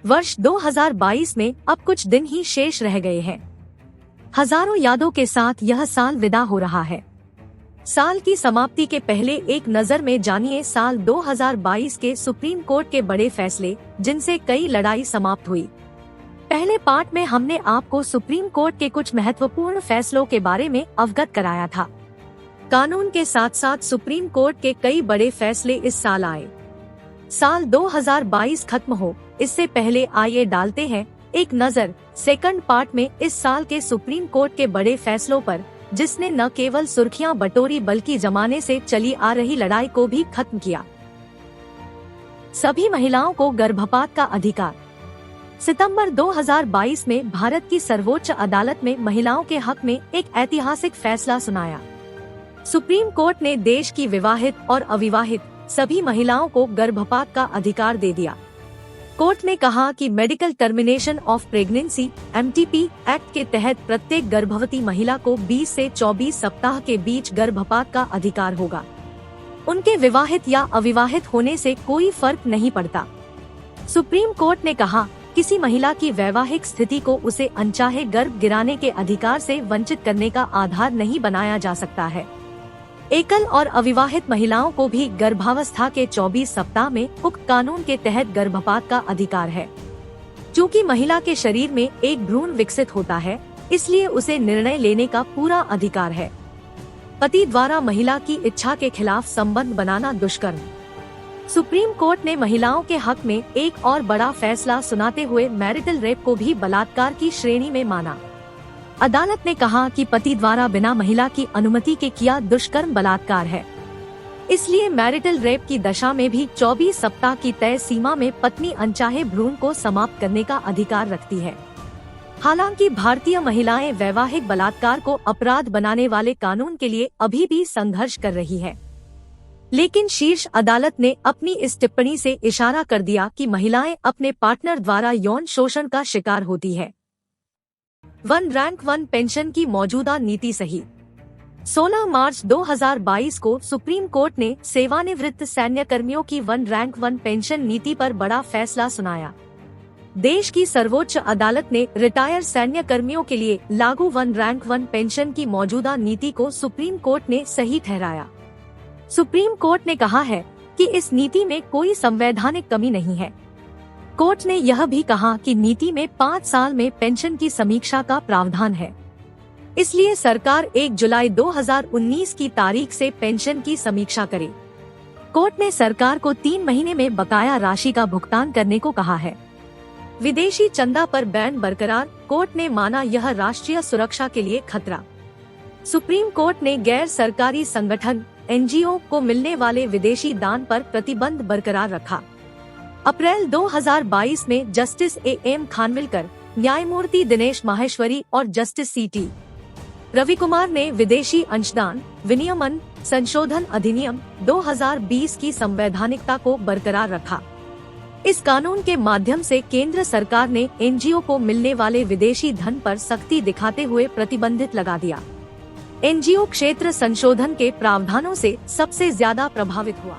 वर्ष 2022 में अब कुछ दिन ही शेष रह गए हैं। हजारों यादों के साथ यह साल विदा हो रहा है। साल की समाप्ति के पहले एक नजर में जानिए साल 2022 के सुप्रीम कोर्ट के बड़े फैसले, जिनसे कई लड़ाई समाप्त हुई। पहले पार्ट में हमने आपको सुप्रीम कोर्ट के कुछ महत्वपूर्ण फैसलों के बारे में अवगत कराया था। कानून के साथ साथ सुप्रीम कोर्ट के कई बड़े फैसले इस साल आए। साल 2022 खत्म हो इससे पहले आइए डालते हैं एक नजर सेकंड पार्ट में इस साल के सुप्रीम कोर्ट के बड़े फैसलों पर, जिसने न केवल सुर्खियां बटोरी बल्कि जमाने से चली आ रही लड़ाई को भी खत्म किया। सभी महिलाओं को गर्भपात का अधिकार। सितंबर 2022 में भारत की सर्वोच्च अदालत में महिलाओं के हक में एक ऐतिहासिक फैसला सुनाया। सुप्रीम कोर्ट ने देश की विवाहित और अविवाहित सभी महिलाओं को गर्भपात का अधिकार दे दिया। कोर्ट ने कहा कि medical termination of pregnancy (MTP) act के तहत प्रत्येक गर्भवती महिला को 20 से 24 सप्ताह के बीच गर्भपात का अधिकार होगा। उनके विवाहित या अविवाहित होने से कोई फर्क नहीं पड़ता। सुप्रीम कोर्ट ने कहा, किसी महिला की वैवाहिक स्थिति को उसे अनचाहे गर्भ गिराने के अधिकार से वंचित करने का आधार नहीं बनाया जा सकता है। एकल और अविवाहित महिलाओं को भी गर्भावस्था के 24 सप्ताह में उक्त कानून के तहत गर्भपात का अधिकार है। चूँकि महिला के शरीर में एक भ्रूण विकसित होता है, इसलिए उसे निर्णय लेने का पूरा अधिकार है। पति द्वारा महिला की इच्छा के खिलाफ संबंध बनाना दुष्कर्म। सुप्रीम कोर्ट ने महिलाओं के हक में एक और बड़ा फैसला सुनाते हुए मैरिटल रेप को भी बलात्कार की श्रेणी में माना। अदालत ने कहा कि पति द्वारा बिना महिला की अनुमति के किया दुष्कर्म बलात्कार है। इसलिए मैरिटल रेप की दशा में भी 24 सप्ताह की तय सीमा में पत्नी अनचाहे भ्रूण को समाप्त करने का अधिकार रखती है। हालांकि भारतीय महिलाएं वैवाहिक बलात्कार को अपराध बनाने वाले कानून के लिए अभी भी संघर्ष कर रही है, लेकिन शीर्ष अदालत ने अपनी इस टिप्पणी से इशारा कर दिया कि महिलाएं अपने पार्टनर द्वारा यौन शोषण का शिकार होती है। वन रैंक वन पेंशन की मौजूदा नीति सही। 16 मार्च 2022 को सुप्रीम कोर्ट ने सेवानिवृत्त सैन्य कर्मियों की वन रैंक वन पेंशन नीति पर बड़ा फैसला सुनाया। देश की सर्वोच्च अदालत ने रिटायर सैन्य कर्मियों के लिए लागू वन रैंक वन पेंशन की मौजूदा नीति को सुप्रीम कोर्ट ने सही ठहराया। सुप्रीम कोर्ट ने कहा है कि इस नीति में कोई संवैधानिक कमी नहीं है। कोर्ट ने यह भी कहा कि नीति में 5 साल में पेंशन की समीक्षा का प्रावधान है, इसलिए सरकार 1 जुलाई 2019 की तारीख से पेंशन की समीक्षा करे। कोर्ट ने सरकार को 3 महीने में बकाया राशि का भुगतान करने को कहा है। विदेशी चंदा पर बैन बरकरार, कोर्ट ने माना यह राष्ट्रीय सुरक्षा के लिए खतरा। सुप्रीम कोर्ट ने गैर सरकारी संगठन NGO को मिलने वाले विदेशी दान पर प्रतिबंध बरकरार रखा। अप्रैल 2022 में जस्टिस AM खानविलकर, न्यायमूर्ति दिनेश माहेश्वरी और जस्टिस CT रविकुमार ने विदेशी अंशदान विनियमन संशोधन अधिनियम 2020 की संवैधानिकता को बरकरार रखा। इस कानून के माध्यम से केंद्र सरकार ने NGO को मिलने वाले विदेशी धन पर सख्ती दिखाते हुए प्रतिबंधित लगा दिया। NGO क्षेत्र संशोधन के प्रावधानों से सबसे ज्यादा प्रभावित हुआ।